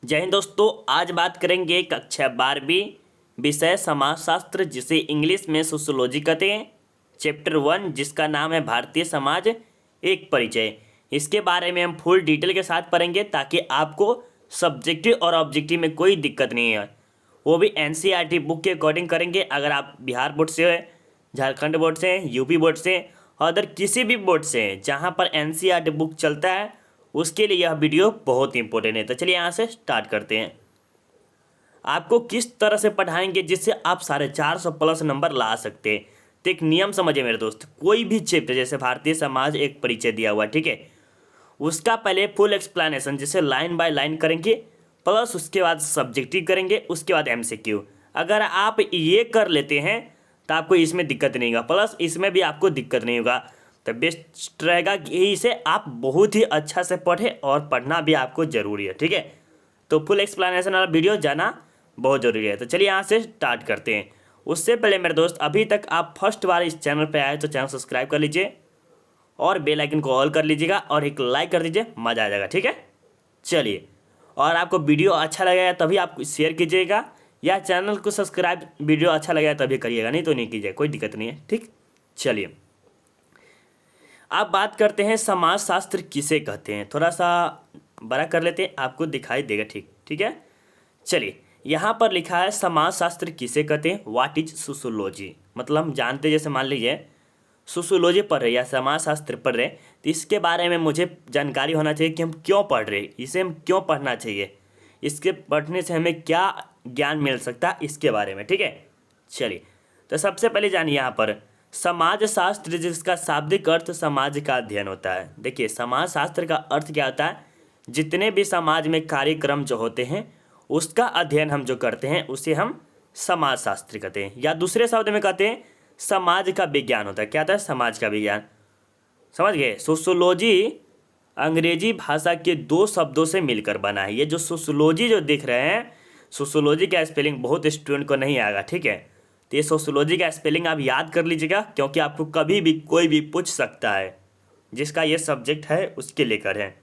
जय हिंद दोस्तों। आज बात करेंगे कक्षा 12वीं विषय समाजशास्त्र, जिसे इंग्लिश में सोशियोलॉजी कहते हैं, चैप्टर 1, जिसका नाम है भारतीय समाज एक परिचय। इसके बारे में हम फुल डिटेल के साथ पढ़ेंगे ताकि आपको सब्जेक्टिव और ऑब्जेक्टिव में कोई दिक्कत नहीं है। वो भी एनसीईआरटी बुक के अकॉर्डिंग करेंगे। अगर आप बिहार बोर्ड से हैं, झारखंड बोर्ड से हैं, यूपी बोर्ड से हैं, अदर किसी भी बोर्ड से हैं जहाँ पर एनसीईआरटी बुक चलता है, उसके लिए यह वीडियो बहुत इंपॉर्टेंट है। तो चलिए यहाँ से स्टार्ट करते हैं। आपको किस तरह से पढ़ाएंगे जिससे आप 450 प्लस नंबर ला सकते हैं। तो एक नियम समझिए मेरे दोस्त, कोई भी चैप्टर जैसे भारतीय समाज एक परिचय दिया हुआ, ठीक है, उसका पहले फुल एक्सप्लेनेशन जैसे लाइन बाय लाइन करेंगे, प्लस उसके बाद सब्जेक्टिव करेंगे, उसके बाद एमसीक्यू। अगर आप ये कर लेते हैं तो आपको इसमें दिक्कत नहीं होगा, प्लस इसमें भी आपको दिक्कत नहीं होगा। तो बेस्ट रहेगा कि इसे आप बहुत ही अच्छा से पढ़ें और पढ़ना भी आपको ज़रूरी है, ठीक है। तो फुल एक्सप्लेनेशन वाला वीडियो जाना बहुत ज़रूरी है। तो चलिए यहाँ से स्टार्ट करते हैं। उससे पहले मेरे दोस्त, अभी तक आप फर्स्ट बार इस चैनल पे आए तो चैनल सब्सक्राइब कर लीजिए और बेल आइकन को ऑल कर लीजिएगा और एक लाइक कर दीजिए, मज़ा आ जाएगा, ठीक है। चलिए, और आपको वीडियो अच्छा लगेगा तभी आप शेयर कीजिएगा, या चैनल को सब्सक्राइब वीडियो अच्छा लगेगा तभी करिएगा, नहीं तो नहीं कीजिए, कोई दिक्कत नहीं है, ठीक। चलिए, अब बात करते हैं समाजशास्त्र किसे कहते हैं। थोड़ा सा बड़ा कर लेते हैं, आपको दिखाई देगा, ठीक है। चलिए, यहाँ पर लिखा है समाजशास्त्र किसे कहते हैं, व्हाट इज सोशियोलॉजी। मतलब हम जानते, जैसे मान लीजिए सोशियोलॉजी पढ़ रहे या समाजशास्त्र पढ़ रहे, तो इसके बारे में मुझे जानकारी होना चाहिए कि हम क्यों पढ़ रहे, इसे हम क्यों पढ़ना चाहिए, इसके पढ़ने से हमें क्या ज्ञान मिल सकता है, इसके बारे में, ठीक है। चलिए, तो सबसे पहले जानिए यहाँ पर समाजशास्त्र, जिसका शाब्दिक अर्थ समाज का अध्ययन होता है। देखिए, समाजशास्त्र का अर्थ क्या होता है, जितने भी समाज में कार्यक्रम जो होते हैं उसका अध्ययन हम जो करते हैं उसे हम समाजशास्त्र कहते हैं, या दूसरे शब्द में कहते हैं समाज का विज्ञान होता है। क्या होता है, समाज का विज्ञान। समझ गए। सोशियोलॉजी अंग्रेजी भाषा के दो शब्दों से मिलकर बना है। ये जो सोशियोलॉजी जो दिख रहे हैं, सोशियोलॉजी का स्पेलिंग बहुत स्टूडेंट को नहीं आएगा, ठीक है। तो ये सोशियोलॉजी का स्पेलिंग आप याद कर लीजिएगा, क्योंकि आपको कभी भी कोई भी पूछ सकता है जिसका ये सब्जेक्ट है उसके लेकर है।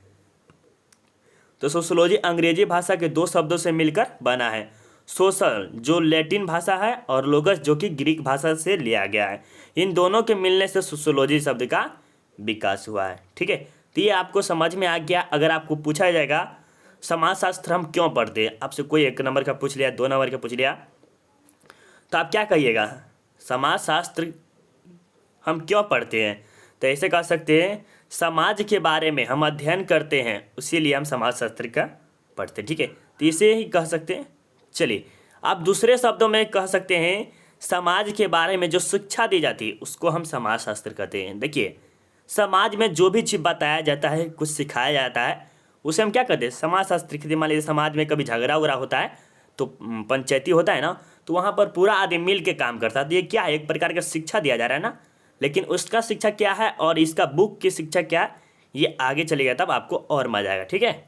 तो सोशियोलॉजी अंग्रेजी भाषा के दो शब्दों से मिलकर बना है। सोशल जो लैटिन भाषा है और लोगस जो कि ग्रीक भाषा से लिया गया है। इन दोनों के मिलने से सोशियोलॉजी शब्द का विकास हुआ है, ठीक है। तो ये आपको समझ में आ गया। अगर आपको पूछा जाएगा समाजशास्त्र हम क्यों पढ़ते हैं, आपसे कोई 1 नंबर का पूछ लिया, 2 नंबर का पूछ लिया, तो आप क्या कहिएगा, समाजशास्त्र हम क्यों पढ़ते हैं। तो ऐसे कह सकते हैं समाज के बारे में हम अध्ययन करते हैं, इसीलिए हम समाजशास्त्र का पढ़ते हैं, ठीक है। तो इसे ही कह सकते हैं। चलिए, आप दूसरे शब्दों में कह सकते हैं समाज के बारे में जो शिक्षा दी जाती है उसको हम समाजशास्त्र कहते हैं। देखिए, समाज में जो भी चीज़ बताया जाता है, कुछ सिखाया जाता है, उसे हम क्या कहते हैं, समाजशास्त्र कहते हैं। मान लीजिए समाज में कभी झगड़ा उगड़ा होता है तो पंचायती होता है ना, तो वहाँ पर पूरा आदमी मिल के काम करता है। तो ये क्या है, एक प्रकार का शिक्षा दिया जा रहा है ना। लेकिन उसका शिक्षा क्या है और इसका बुक की शिक्षा क्या है, ये आगे चलेगा तब आपको और मजा आएगा, ठीक है।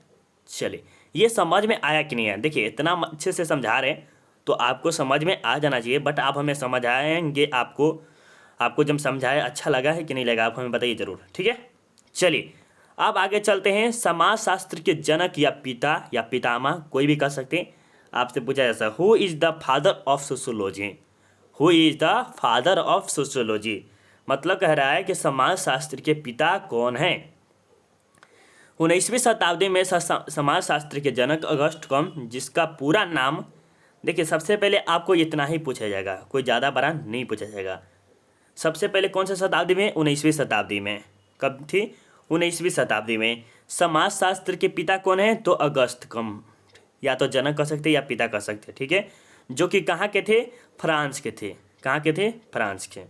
चलिए, ये समझ में आया कि नहीं है। देखिए, इतना अच्छे से समझा रहे हैं तो आपको समझ में आ जाना चाहिए, बट आप हमें समझाएंगे, आपको जब समझाए अच्छा लगा है कि नहीं लगा, आप हमें बताइए ज़रूर, ठीक है। चलिए, अब आगे चलते हैं। समाजशास्त्र के जनक या पिता या पितामह कोई भी कह सकते हैं। आपसे पूछा जैसा, who is the father of sociology, who is the father of sociology, मतलब कह रहा है कि समाजशास्त्र के पिता कौन हैं। 19वीं शताब्दी में समाजशास्त्र के जनक अगस्ट कॉम्टे, जिसका पूरा नाम, देखिए सबसे पहले आपको इतना ही पूछा जाएगा, कोई ज़्यादा बड़ा नहीं पूछा जाएगा। सबसे पहले कौन सी शताब्दी में, 19वीं शताब्दी में। कब थी, 19वीं शताब्दी में। समाजशास्त्र के पिता कौन है, तो अगस्त कॉम्टे, या तो जनक कह सकते या पिता कह सकते, ठीक है। जो कि कहाँ के थे, फ्रांस के थे। कहाँ के थे, फ्रांस के,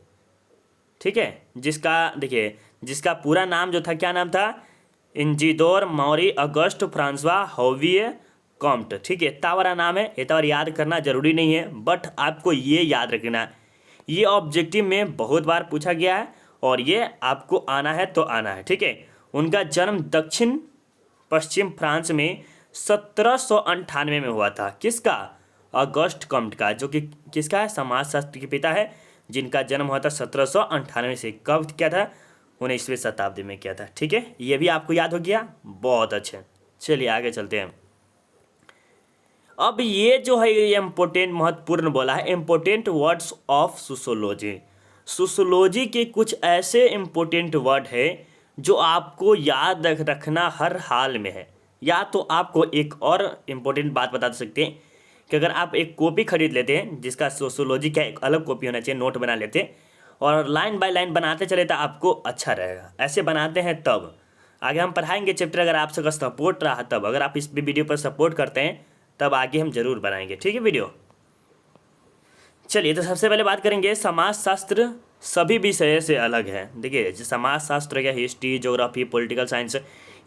ठीक है। देखिए जिसका पूरा नाम जो था, क्या नाम था, इंजीदोर मौरी अगस्ट फ्रांसवा होविये कॉम्टे, ठीक है। इतना बड़ा नाम है, इतना बार याद करना जरूरी नहीं है, बट आपको ये याद रखना है, ये ऑब्जेक्टिव में बहुत बार पूछा गया है और ये आपको आना है तो आना है, ठीक है। उनका जन्म दक्षिण पश्चिम फ्रांस में 1798 में हुआ था। किसका, अगस्ट कॉम्टे का, जो कि किसका है, समाजशास्त्र के पिता है, जिनका जन्म हुआ था 1798 से। कब क्या था, 19वीं शताब्दी में किया था, ठीक है। ये भी आपको याद हो गया, बहुत अच्छे। चलिए आगे चलते हैं। अब ये जो है ये इम्पोर्टेंट महत्वपूर्ण बोला है, important words of sociology. Sociology के कुछ ऐसे इम्पोर्टेंट वर्ड है जो आपको याद रखना हर हाल में है। या तो आपको एक और इम्पोर्टेंट बात बता सकते हैं कि अगर आप एक कॉपी खरीद लेते हैं जिसका सोशियोलॉजी का एक अलग कॉपी होना चाहिए, नोट बना लेते हैं और लाइन बाय लाइन बनाते चले तो आपको अच्छा रहेगा। ऐसे बनाते हैं तब आगे हम पढ़ाएंगे चैप्टर, अगर आप सबका सपोर्ट रहा तब, अगर आप इस वीडियो पर सपोर्ट करते हैं तब आगे हम जरूर बनाएंगे, ठीक है वीडियो। चलिए तो सबसे पहले बात करेंगे समाजशास्त्र सभी विषय से अलग है। देखिए समाजशास्त्र या हिस्ट्री, ज्योग्राफी, पॉलिटिकल साइंस,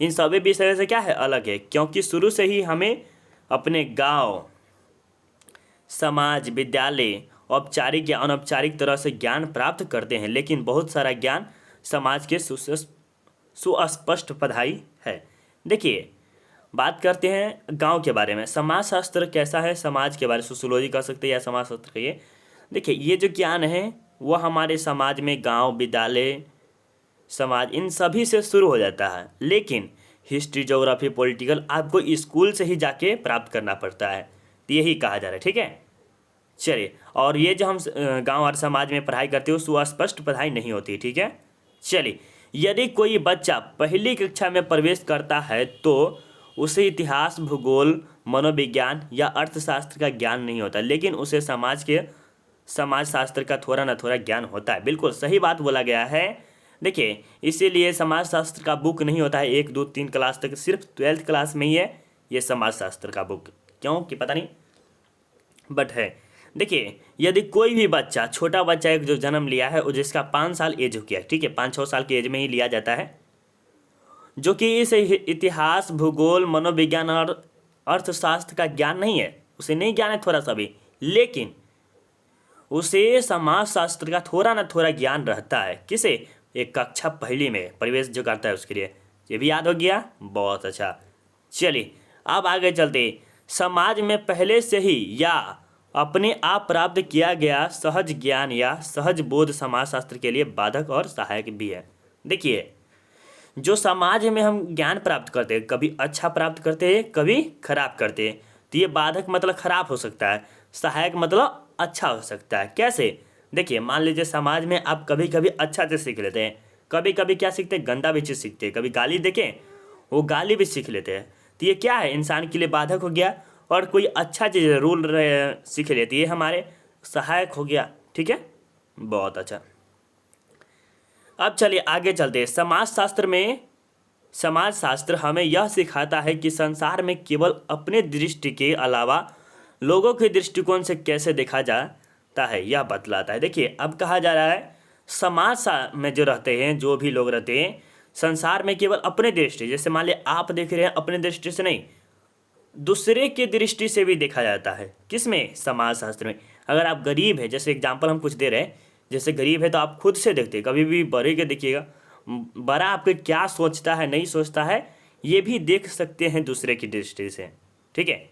इन सभी विषय से क्या है अलग है, क्योंकि शुरू से ही हमें अपने गांव, समाज, विद्यालय औपचारिक या अनौपचारिक तरह से ज्ञान प्राप्त करते हैं, लेकिन बहुत सारा ज्ञान समाज के सुस्पष्ट पढ़ाई है। देखिए बात करते हैं गांव के बारे में। समाजशास्त्र कैसा है, समाज के बारे में सोशियोलॉजी कह सकते हैं या समाजशास्त्र कहिए। देखिए ये जो ज्ञान है वो हमारे समाज में गांव, विद्यालय, समाज, इन सभी से शुरू हो जाता है, लेकिन हिस्ट्री, ज्योग्राफी, पॉलिटिकल आपको स्कूल से ही जाके प्राप्त करना पड़ता है, तो यही कहा जा रहा है, ठीक है। चलिए, और ये जो हम गांव और समाज में पढ़ाई करते हो सुस्पष्ट पढ़ाई नहीं होती, ठीक है। चलिए, यदि कोई बच्चा पहली कक्षा में प्रवेश करता है तो उसे इतिहास, भूगोल, मनोविज्ञान या अर्थशास्त्र का ज्ञान नहीं होता, लेकिन उसे समाजशास्त्र का थोड़ा ना थोड़ा ज्ञान होता है। बिल्कुल सही बात बोला गया है। देखिए इसीलिए समाजशास्त्र का बुक नहीं होता है 1, 2, 3 क्लास तक, सिर्फ 12th क्लास में ही है ये समाजशास्त्र का बुक, क्यों कि पता नहीं बट है। देखिए यदि कोई भी बच्चा, छोटा बच्चा एक जो जन्म लिया है और जिसका 5 साल एज हो गया, ठीक है, 5-6 साल की एज में ही लिया जाता है, जो कि इस इतिहास, भूगोल, मनोविज्ञान और अर्थशास्त्र का ज्ञान नहीं है, उसे नहीं ज्ञान है थोड़ा सा भी, लेकिन उसे समाजशास्त्र का थोड़ा ना थोड़ा ज्ञान रहता है। किसे? एक कक्षा पहली में प्रवेश जो करता है उसके लिए। ये भी याद हो गया, बहुत अच्छा। चलिए अब आगे चलते। समाज में पहले से ही या अपने आप प्राप्त किया गया सहज ज्ञान या सहज बोध समाजशास्त्र के लिए बाधक और सहायक भी है। देखिए जो समाज में हम ज्ञान प्राप्त करते हैं, कभी अच्छा प्राप्त करते हैं, कभी खराब करते हैं, तो ये बाधक मतलब खराब हो सकता है, सहायक मतलब अच्छा हो सकता है। कैसे? देखिए मान लीजिए समाज में आप कभी कभी अच्छा चीज़ सीख लेते हैं, कभी कभी क्या सीखते हैं, गंदा भी चीज़ सीखते हैं, कभी गाली देखें वो गाली भी सीख लेते हैं, तो ये क्या है, इंसान के लिए बाधक हो गया। और कोई अच्छा चीज़ रूल सीख लेती है हमारे सहायक हो गया, ठीक है, बहुत अच्छा। अब चलिए आगे चलते हैं। समाजशास्त्र हमें यह सिखाता है कि संसार में केवल अपने दृष्टि के अलावा लोगों के दृष्टिकोण से कैसे देखा जाता है यह बतलाता है। देखिए अब कहा जा रहा है समाज में जो रहते हैं, जो भी लोग रहते हैं संसार में, केवल अपने दृष्टि, जैसे मान लिया आप देख रहे हैं अपने दृष्टि से नहीं, दूसरे की दृष्टि से भी देखा जाता है। किसमें? समाजशास्त्र में। अगर आप गरीब है, जैसे एग्जाम्पल हम कुछ दे रहे हैं, जैसे गरीब है तो आप खुद से देखते हैं, कभी भी बड़े के देखिएगा, बड़ा आपके क्या सोचता है, नहीं सोचता है, ये भी देख सकते हैं दूसरे की दृष्टि से, ठीक है।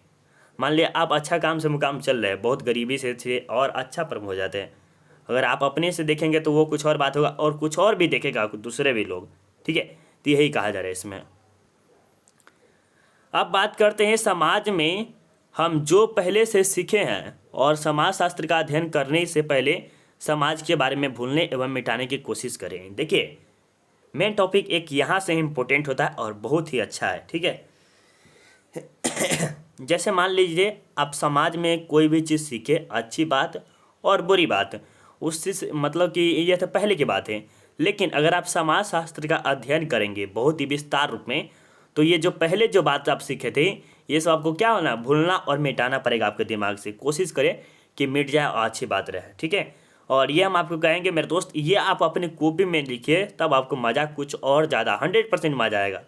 मान लिया आप अच्छा काम से मुकाम चल रहे हैं, बहुत गरीबी से थे और अच्छा पर हो जाते हैं, अगर आप अपने से देखेंगे तो वो कुछ और बात होगा और कुछ और भी देखेगा दूसरे भी लोग, ठीक है। तो यही कहा जा रहा है इसमें। अब बात करते हैं समाज में हम जो पहले से सीखे हैं और समाजशास्त्र का अध्ययन करने से पहले समाज के बारे में भूलने एवं मिटाने की कोशिश करें। देखिए मेन टॉपिक एक यहाँ से इम्पोर्टेंट होता है और बहुत ही अच्छा है, ठीक है। जैसे मान लीजिए आप समाज में कोई भी चीज़ सीखे, अच्छी बात और बुरी बात, उससे मतलब कि यह तो पहले की बात है, लेकिन अगर आप समाजशास्त्र का अध्ययन करेंगे बहुत ही विस्तार रूप में, तो ये जो पहले जो बात आप सीखे थे ये सब आपको क्या होना, भूलना और मिटाना पड़ेगा आपके दिमाग से। कोशिश करें कि मिट जाए और अच्छी बात रहे, ठीक है। और ये हम आपको कहेंगे मेरे दोस्त, ये आप अपनी कॉपी में लिखिए, तब आपको मज़ा कुछ और ज़्यादा 100% मज़ा आएगा।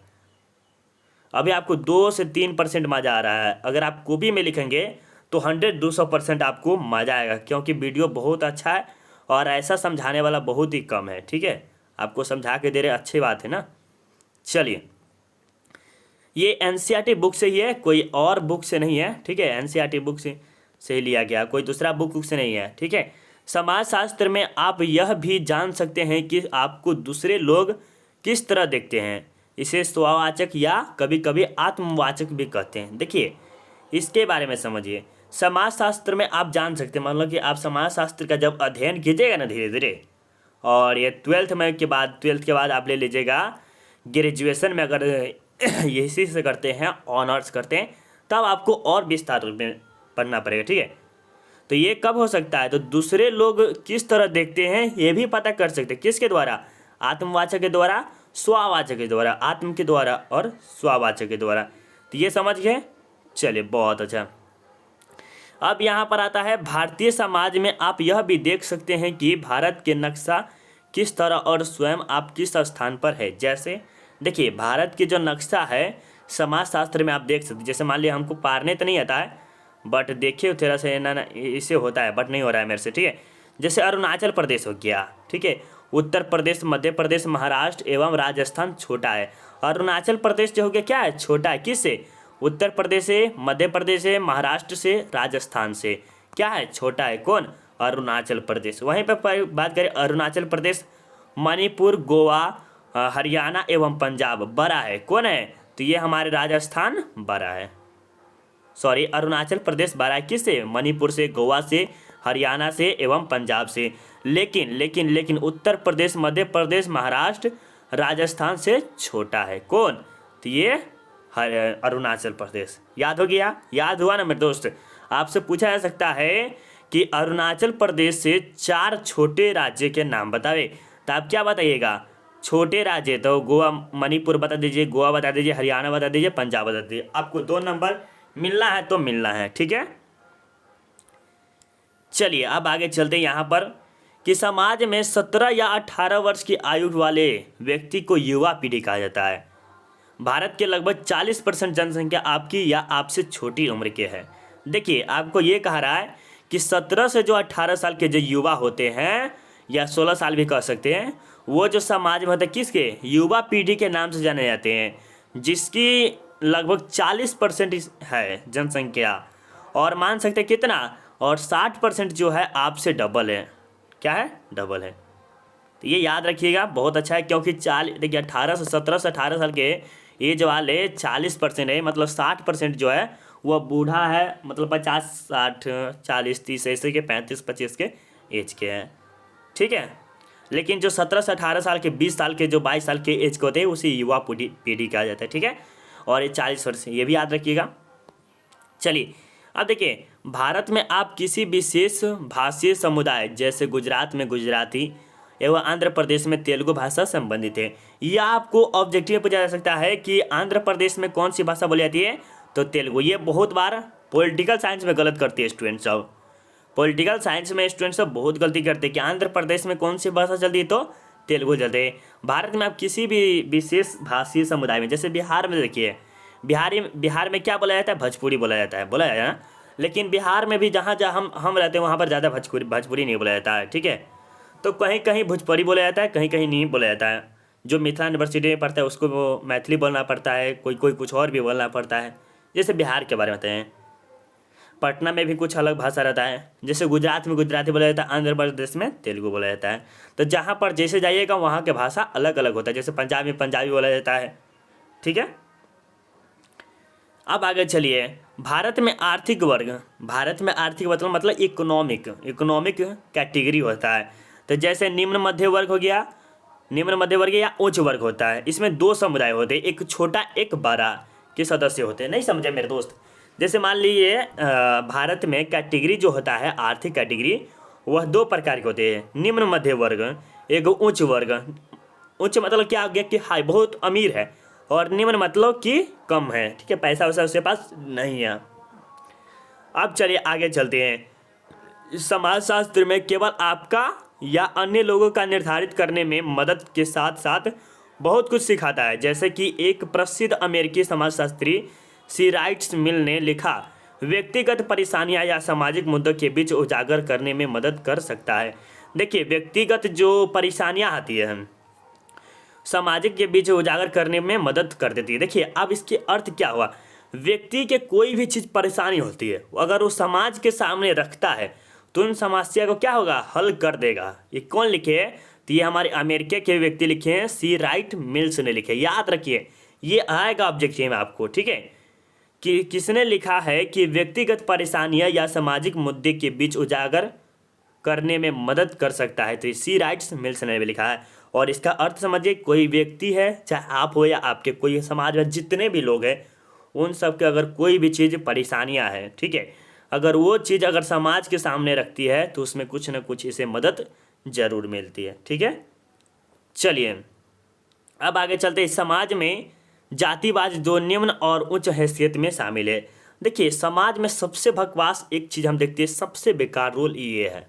अभी आपको 2 से 3% मज़ा आ रहा है, अगर आप कॉपी में लिखेंगे तो 100-200% आपको मज़ा आएगा, क्योंकि वीडियो बहुत अच्छा है और ऐसा समझाने वाला बहुत ही कम है, ठीक है। आपको समझा के दे रहे, अच्छी बात है ना। चलिए ये एनसीईआरटी बुक से ही है, कोई और बुक से नहीं है, ठीक है। एनसीईआरटी बुक से ही लिया गया, कोई दूसरा बुक से नहीं है, ठीक है। समाजशास्त्र में आप यह भी जान सकते हैं कि आपको दूसरे लोग किस तरह देखते हैं, इसे स्ववाचक या कभी कभी आत्मवाचक भी कहते हैं। देखिए इसके बारे में समझिए। समाजशास्त्र में आप जान सकते हैं, मतलब कि आप समाजशास्त्र का जब अध्ययन कीजिएगा ना धीरे धीरे, और ये ट्वेल्थ के बाद आप ले लीजिएगा ग्रेजुएशन में, अगर इसी से करते हैं, ऑनर्स करते हैं, तब आपको और विस्तार में पढ़ना पड़ेगा, ठीक है। तो ये कब हो सकता है, तो दूसरे लोग किस तरह देखते हैं ये भी पता कर सकते हैं, किसके द्वारा, आत्मवाचक के द्वारा, स्ववाचक के द्वारा, आत्म के द्वारा और स्ववाचक के द्वारा। तो ये समझ गए, चलिए बहुत अच्छा। अब यहाँ पर आता है भारतीय समाज में आप यह भी देख सकते हैं कि भारत के नक्शा किस तरह और स्वयं आप किस स्थान पर है। जैसे देखिए भारत की जो नक्शा है समाजशास्त्र में आप देख सकते हैं, जैसे मान लिया हमको पारने तो नहीं आता है, बट देखिए थोड़ा सा ना इससे होता है, बट नहीं हो रहा है मेरे से, ठीक है। जैसे अरुणाचल प्रदेश हो गया, ठीक है, उत्तर प्रदेश, मध्य प्रदेश, महाराष्ट्र एवं राजस्थान छोटा है। अरुणाचल प्रदेश जो हो गया क्या है, छोटा है, किससे, उत्तर प्रदेश से, मध्य प्रदेश से, महाराष्ट्र से, राजस्थान से, क्या है, छोटा है, कौन, अरुणाचल प्रदेश। वहीं पर बात करें अरुणाचल प्रदेश, मणिपुर, गोवा, हरियाणा एवं पंजाब बड़ा है, कौन है, तो ये हमारे राजस्थान बड़ा है, सॉरी अरुणाचल प्रदेश बड़ा है, किससे, मणिपुर से, गोवा से, हरियाणा से एवं पंजाब से। लेकिन लेकिन लेकिन उत्तर प्रदेश, मध्य प्रदेश, महाराष्ट्र, राजस्थान से छोटा है, कौन, तो ये अरुणाचल प्रदेश। याद हो गया, याद हुआ ना मेरे दोस्त। आपसे पूछा जा सकता है कि अरुणाचल प्रदेश से 4 छोटे राज्य के नाम बतावे, तो आप क्या बताइएगा, छोटे राज्य, तो गोवा, मणिपुर बता दीजिए, गोवा बता दीजिए, हरियाणा बता दीजिए, पंजाब बता दीजिए। आपको 2 नंबर मिलना है तो मिलना है, ठीक है। चलिए अब आगे चलते हैं यहाँ पर कि समाज में 17 या 18 वर्ष की आयु वाले व्यक्ति को युवा पीढ़ी कहा जाता है। भारत के लगभग 40% जनसंख्या आपकी या आपसे छोटी उम्र के है। देखिए आपको ये कह रहा है कि 17 से जो 18 साल के जो युवा होते हैं, या 16 साल भी कह सकते हैं, वो जो समाज में होते हैं किसके, युवा पीढ़ी के नाम से जाने जाते हैं, जिसकी लगभग 40% है जनसंख्या, और मान सकते हैं कितना, और 60% जो है आपसे डबल है, क्या है, डबल है। तो ये याद रखिएगा, बहुत अच्छा है, क्योंकि देखिए 17 से 18 साल के एज वाले 40% है, मतलब 60% जो है वह बूढ़ा है, मतलब 50, 60, 40, 30 ऐसे के 35, 25 के एज के हैं, ठीक है। लेकिन जो 17 से 18 साल के, 20 साल के, जो 22 साल के एज के होते हैं उसी युवा पीढ़ी कहा जाता है, ठीक है। और ये 40 वर्ष, ये भी याद रखिएगा। चलिए अब देखिए भारत में आप किसी विशेष भाषीय समुदाय, जैसे गुजरात में गुजराती एवं आंध्र प्रदेश में तेलुगु भाषा संबंधित है। यह आपको ऑब्जेक्टिव में पूछा जा सकता है कि आंध्र प्रदेश में कौन सी भाषा बोली जाती है, तो तेलुगु। ये बहुत बार पॉलिटिकल साइंस में गलत करती है स्टूडेंट सब, पॉलिटिकल साइंस में स्टूडेंट सब बहुत गलती करते हैं कि आंध्र प्रदेश में कौन सी भाषा चलती है, तो तेलुगु चलते है। भारत में आप किसी भी विशेष भाषीय समुदाय में, जैसे बिहार में देखिए, बिहार में क्या बोला जाता है, भोजपुरी बोला जाता है, बोला जाता है ना। लेकिन बिहार में भी जहाँ जहाँ हम रहते हैं वहाँ पर ज़्यादा भोजपुरी नहीं बोला जाता है, ठीक है। तो कहीं कहीं भोजपुरी बोला जाता है, कहीं कहीं नहीं बोला जाता है। जो मिथिला यूनिवर्सिटी में पढ़ता है उसको वो मैथिली बोलना पड़ता है, कोई कोई कुछ और भी बोलना पड़ता है। जैसे बिहार के बारे में बताएं, पटना में भी कुछ अलग भाषा रहता है, जैसे गुजरात में गुजराती बोला जाता है, आंध्र प्रदेश में तेलुगु बोला जाता है। तो जहाँ पर जैसे जाइएगा वहाँ के भाषा अलग अलग होता है, जैसे पंजाब में पंजाबी बोला जाता है, ठीक है। अब आगे चलिए, भारत में आर्थिक मतलब इकोनॉमिक कैटेगरी होता है। तो जैसे निम्न मध्य वर्ग या उच्च वर्ग होता है। इसमें 2 समुदाय होते हैं, एक छोटा एक बड़ा के सदस्य होते हैं। नहीं समझे मेरे दोस्त। जैसे मान लीजिए भारत में कैटेगरी जो होता है, आर्थिक कैटेगरी, वह 2 प्रकार के होते हैं, निम्न मध्य वर्ग, एक उच्च वर्ग। उच्च मतलब क्या हो गया कि हाई, बहुत अमीर है, और निम्न मतलब कि कम है, ठीक है, पैसा वैसा उसके पास नहीं है। अब चलिए आगे चलते हैं। समाजशास्त्र में केवल आपका या अन्य लोगों का निर्धारित करने में मदद के साथ साथ बहुत कुछ सिखाता है। जैसे कि एक प्रसिद्ध अमेरिकी समाजशास्त्री सी राइट्स मिल ने लिखा, व्यक्तिगत परेशानियां या सामाजिक मुद्दों के बीच उजागर करने में मदद कर सकता है। देखिए व्यक्तिगत जो परेशानियां आती है सामाजिक के बीच उजागर करने में मदद कर देती है। देखिए अब इसके अर्थ क्या हुआ, व्यक्ति के कोई भी चीज़ परेशानी होती है, अगर वो समाज के सामने रखता है तो उन समस्या को क्या होगा, हल कर देगा। ये कौन लिखे है, तो ये हमारे अमेरिका के व्यक्ति लिखे हैं, सी राइट मिल्स ने लिखे। याद रखिए ये आएगा ऑब्जेक्टिव में आपको, ठीक है। कि किसने लिखा है कि व्यक्तिगत परेशानियां या सामाजिक मुद्दे के बीच उजागर करने में मदद कर सकता है? तो सी राइट्स मिल्स ने भी लिखा है। और इसका अर्थ समझिए, कोई व्यक्ति है, चाहे आप हो या आपके कोई समाज में जितने भी लोग हैं, उन सब के अगर कोई भी चीज़ परेशानियां हैं, ठीक है, अगर वो चीज़ अगर समाज के सामने रखती है तो उसमें कुछ ना कुछ इसे मदद जरूर मिलती है। ठीक है, चलिए अब आगे चलते हैं। समाज में जातिवाद जो निम्न और उच्च हैसियत में शामिल है। देखिए, समाज में सबसे बकवास एक चीज़ हम देखते हैं, सबसे बेकार रूल ये है।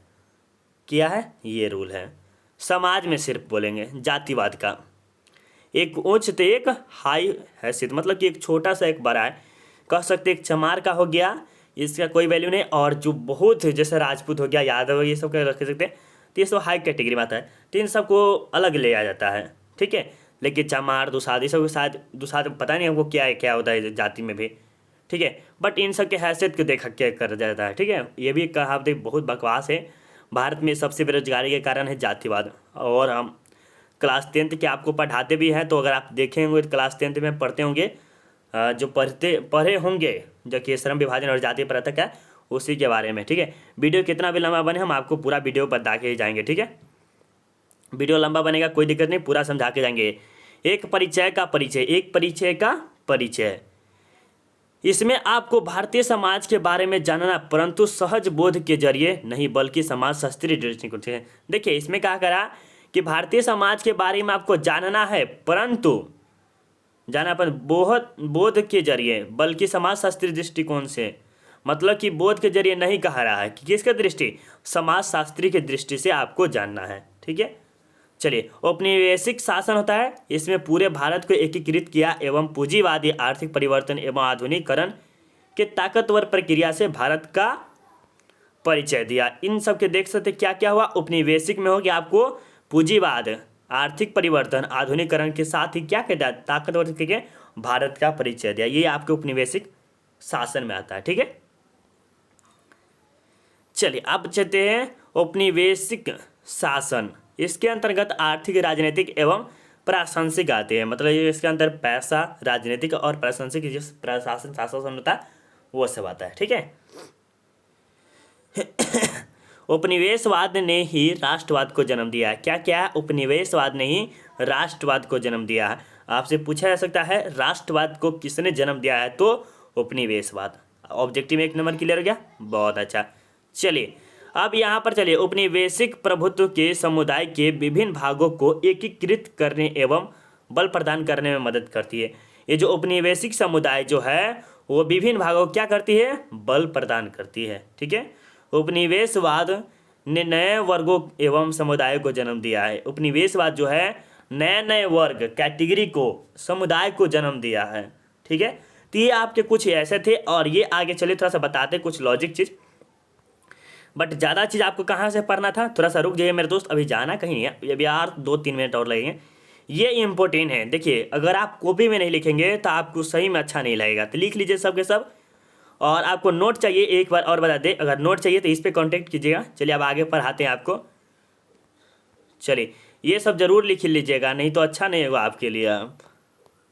क्या है? ये रूल है समाज में, सिर्फ बोलेंगे जातिवाद का, एक उच्च तो एक हाई हैसियत, मतलब कि एक छोटा सा एक बड़ा है, कह सकते एक चमार का हो गया, इसका कोई वैल्यू नहीं, और जो बहुत जैसे राजपूत हो गया, यादव हो, ये सब का रख सकते हैं, तो ये सब हाई कैटेगरी में आता है, तो इन सबको अलग ले आ जाता है। ठीक है, लेकिन चमार दुसाध ये सब शायद दुसाध पता नहीं हमको क्या है, क्या होता है जाति में भी। ठीक है, बट इन सब के हैसियत को देख के कर जाता है। ठीक है, ये भी कहावत बहुत बकवास है। भारत में सबसे बेरोजगारी के कारण है जातिवाद। और हम क्लास 10th के आपको पढ़ाते भी हैं, तो अगर आप देखे होंगे क्लास 10th में पढ़ते होंगे, जो पढ़े होंगे जो कि श्रम विभाजन और जातीय पृथक है, उसी के बारे में। ठीक है, वीडियो कितना भी लंबा बने हम आपको पूरा वीडियो बता के ही जाएंगे। ठीक है, वीडियो लंबा बनेगा कोई दिक्कत नहीं, पूरा समझा के जाएंगे। एक परिचय का परिचय, एक परिचय का परिचय, इसमें आपको भारतीय समाज के बारे में जानना, परंतु सहज बोध के जरिए नहीं, बल्कि समाज शास्त्रीय दृष्टिकोण से। देखिए, इसमें क्या करा कि भारतीय समाज के बारे में आपको जानना है, परंतु जाना पर बोध के जरिए, बल्कि समाज शास्त्रीय दृष्टिकोण से, मतलब कि बोध के जरिए नहीं कहा रहा है कि किसके दृष्टि, समाज शास्त्री की दृष्टि से आपको जानना है। ठीक है, चलिए, औपनिवेशिक शासन होता है, इसमें पूरे भारत को एकीकृत किया एवं पूंजीवादी आर्थिक परिवर्तन एवं आधुनिकीकरण के ताकतवर प्रक्रिया से भारत का परिचय दिया। इन सब के देख सकते क्या क्या हुआ, औपनिवेशिक में हो गया आपको पूंजीवाद, आर्थिक परिवर्तन, आधुनिकीकरण के साथ ही क्या कहता है, ताकतवर करके भारत का परिचय दिया। ये आपके औपनिवेशिक शासन में आता है। ठीक है, चलिए अब चलते हैं औपनिवेशिक शासन। इसके अंतर्गत आर्थिक, राजनीतिक एवं प्रशासनिक आते हैं, मतलब इसके अंदर पैसा, राजनीतिक और प्रशासनिक, जिस प्रशासन शासन होता है वो सब आता है। ठीक है, उपनिवेशवाद ने ही राष्ट्रवाद को जन्म दिया है। क्या क्या है? उपनिवेशवाद ने ही राष्ट्रवाद को जन्म दिया है। आपसे पूछा जा सकता है राष्ट्रवाद को किसने जन्म दिया है, तो उपनिवेशवाद। ऑब्जेक्टिव में 1 नंबर क्लियर हो गया, बहुत अच्छा। चलिए अब यहाँ पर चलिए, उपनिवेशिक प्रभुत्व के समुदाय के विभिन्न भागों को एकीकृत करने एवं बल प्रदान करने में मदद करती है। ये जो उपनिवेशिक समुदाय जो है वो विभिन्न भागों को क्या करती है, बल प्रदान करती है। ठीक है, उपनिवेशवाद ने नए वर्गों एवं समुदायों को जन्म दिया है। उपनिवेशवाद जो है नए नए वर्ग, कैटेगरी को, समुदाय को जन्म दिया है। ठीक है, तो ये आपके कुछ ऐसे थे, और ये आगे चलिए थोड़ा सा बताते कुछ लॉजिक चीज़, बट ज़्यादा चीज़ आपको कहाँ से पढ़ना था, थोड़ा सा रुक जाइए मेरे दोस्त, अभी जाना कहीं नहीं है, अभी यार 2-3 मिनट और लगेंगे। ये इम्पोर्टेंट है। देखिए, अगर आप कॉपी में नहीं लिखेंगे तो आपको सही में अच्छा नहीं लगेगा, तो लिख लीजिए सब के सब। और आपको नोट चाहिए, एक बार और बता दें, अगर नोट चाहिए तो इस पर कॉन्टेक्ट कीजिएगा। चलिए अब आगे पढ़ाते हैं आपको। चलिए ये सब ज़रूर लिख लीजिएगा, नहीं तो अच्छा नहीं होगा आपके लिए।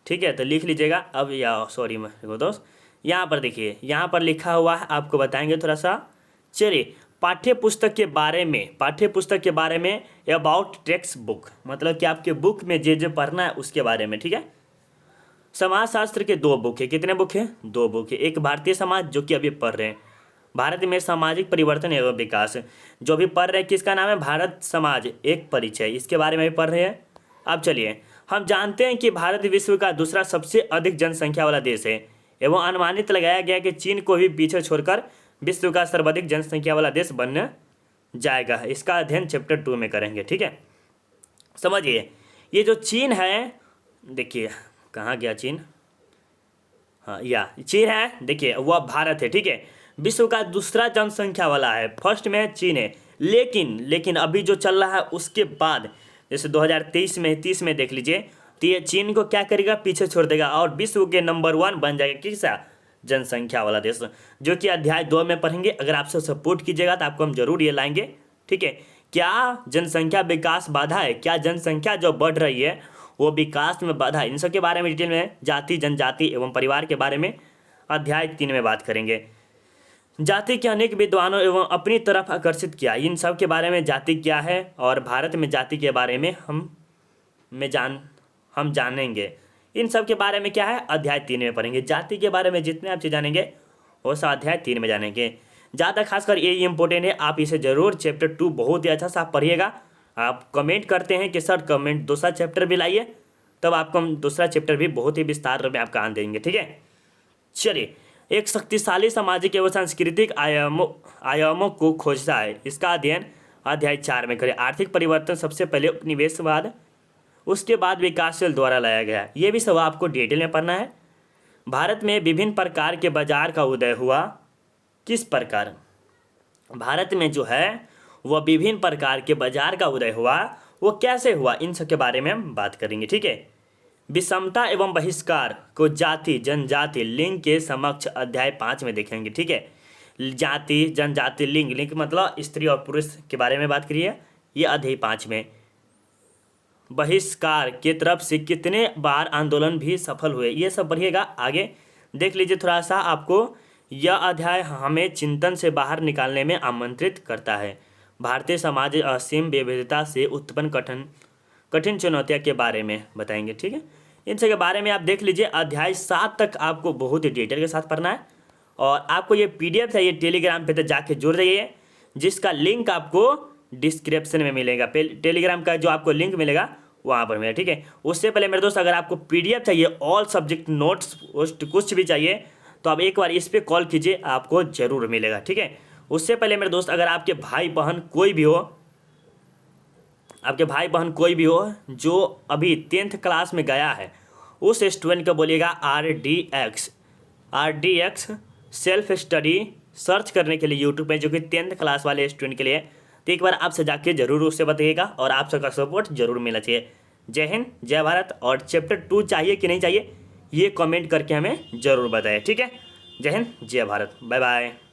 ठीक है, तो लिख लीजिएगा। अब या सॉरी मेरे दोस्त, यहाँ पर देखिए, यहाँ पर लिखा हुआ है, आपको बताएंगे थोड़ा सा। चलिए, पाठ्य पुस्तक के बारे में अबाउट टेक्स्ट बुक, मतलब कि आपके बुक में जो पढ़ना है उसके बारे में। ठीक है, समाजशास्त्र के 2 बुक है। कितने बुक हैं? 2 बुक है। एक भारतीय समाज जो कि अभी पढ़ रहे हैं, भारत में सामाजिक परिवर्तन एवं विकास, जो भी पढ़ रहे हैं, किसका नाम है, भारत समाज एक परिचय, इसके बारे में भी पढ़ रहे हैं। अब चलिए, हम जानते हैं कि भारत विश्व का दूसरा सबसे अधिक जनसंख्या वाला देश है एवं अनुमानित लगाया गया कि चीन को भी पीछे छोड़कर विश्व का सर्वाधिक जनसंख्या वाला देश बनने जाएगा। इसका अध्ययन चैप्टर 2 में करेंगे। ठीक है, समझिए, ये जो चीन है, देखिए कहाँ गया चीन, हाँ या चीन है, देखिए वह भारत है। ठीक है, विश्व का दूसरा जनसंख्या वाला है, फर्स्ट में चीन है, लेकिन अभी जो चल रहा है उसके बाद, जैसे 2023 में 30 में देख लीजिए, तो ये चीन को क्या करेगा, पीछे छोड़ देगा और विश्व के नंबर 1 बन जाएगा। किसा? जनसंख्या वाला देश, जो कि अध्याय 2 में पढ़ेंगे। अगर आपसे सपोर्ट कीजिएगा तो आपको हम जरूर ये लाएंगे। ठीक है, क्या जनसंख्या विकास बाधा है, क्या जनसंख्या जो बढ़ रही है वो विकास में बाधा है, इन सब के बारे में डिटेल में, जाति, जनजाति एवं परिवार के बारे में अध्याय 3 में बात करेंगे। जाति के अनेक विद्वानों एवं अपनी तरफ आकर्षित किया। इन सब के बारे में, जाति क्या है और भारत में जाति के बारे में हम जानेंगे। इन सब के बारे में क्या है, अध्याय 3 में पढ़ेंगे। जाति के बारे में जितने आप चीज़ जानेंगे वो सब अध्याय 3 में जानेंगे। ज़्यादा खासकर ये इंपॉर्टेंट है, आप इसे ज़रूर चैप्टर 2 बहुत ही अच्छा सा आप पढ़िएगा। आप कमेंट करते हैं कि सर कमेंट दूसरा चैप्टर भी लाइए, तब आपको हम दूसरा चैप्टर भी बहुत ही विस्तार में आपका आन देंगे, ठीक है। चलिए, एक शक्तिशाली सामाजिक एवं सांस्कृतिक आयामों को खोजता है। इसका अध्ययन अध्याय 4 में करें। आर्थिक परिवर्तन सबसे पहले उपनिवेशवाद, उसके बाद विकासशील द्वारा लाया गया। ये भी सब आपको डिटेल में पढ़ना है। भारत में विभिन्न प्रकार के बाजार का उदय हुआ। किस प्रकार भारत में जो है वह विभिन्न प्रकार के बाजार का उदय हुआ, वो कैसे हुआ, इन सब के बारे में हम बात करेंगे, ठीक है। विषमता एवं बहिष्कार को जाति, जनजाति, लिंग के समक्ष अध्याय 5 में देखेंगे, ठीक है। जाति, जनजाति, लिंग, लिंग मतलब स्त्री और पुरुष के बारे में बात करिए, ये अध्याय 5 में। बहिष्कार के तरफ से कितने बार आंदोलन भी सफल हुए, ये सब पढ़िएगा। आगे देख लीजिए थोड़ा सा, आपको यह अध्याय हमें चिंतन से बाहर निकालने में आमंत्रित करता है। भारतीय समाज असीम विविधता से उत्पन्न कठिन चुनौतियों के बारे में बताएंगे, ठीक है। इन सब के बारे में आप देख लीजिए। अध्याय 7 तक आपको बहुत ही डिटेल के साथ पढ़ना है। और आपको ये PDF चाहिए टेलीग्राम पे, तो जाके जुड़ जाइए, जिसका लिंक आपको डिस्क्रिप्शन में मिलेगा। टेलीग्राम का जो आपको लिंक मिलेगा वहाँ पर मिलेगा, ठीक है। उससे पहले मेरे दोस्त, अगर आपको PDF चाहिए, ऑल सब्जेक्ट नोट्स कुछ भी चाहिए, तो आप एक बार इस पर कॉल कीजिए, आपको ज़रूर मिलेगा, ठीक है। उससे पहले मेरे दोस्त, अगर आपके भाई बहन कोई भी हो जो अभी 10th क्लास में गया है, उस स्टूडेंट को बोलिएगा RDX सेल्फ स्टडी सर्च करने के लिए यूट्यूब पे, जो कि 10th क्लास वाले स्टूडेंट के लिए। तो एक बार आपसे जाके जरूर उससे बताइएगा और आप सबका सपोर्ट जरूर मिलना चाहिए। जय हिंद, जय भारत। और चैप्टर 2 चाहिए कि नहीं चाहिए, ये कमेंट करके हमें ज़रूर बताएं, ठीक है। जय हिंद, जय भारत, बाय बाय।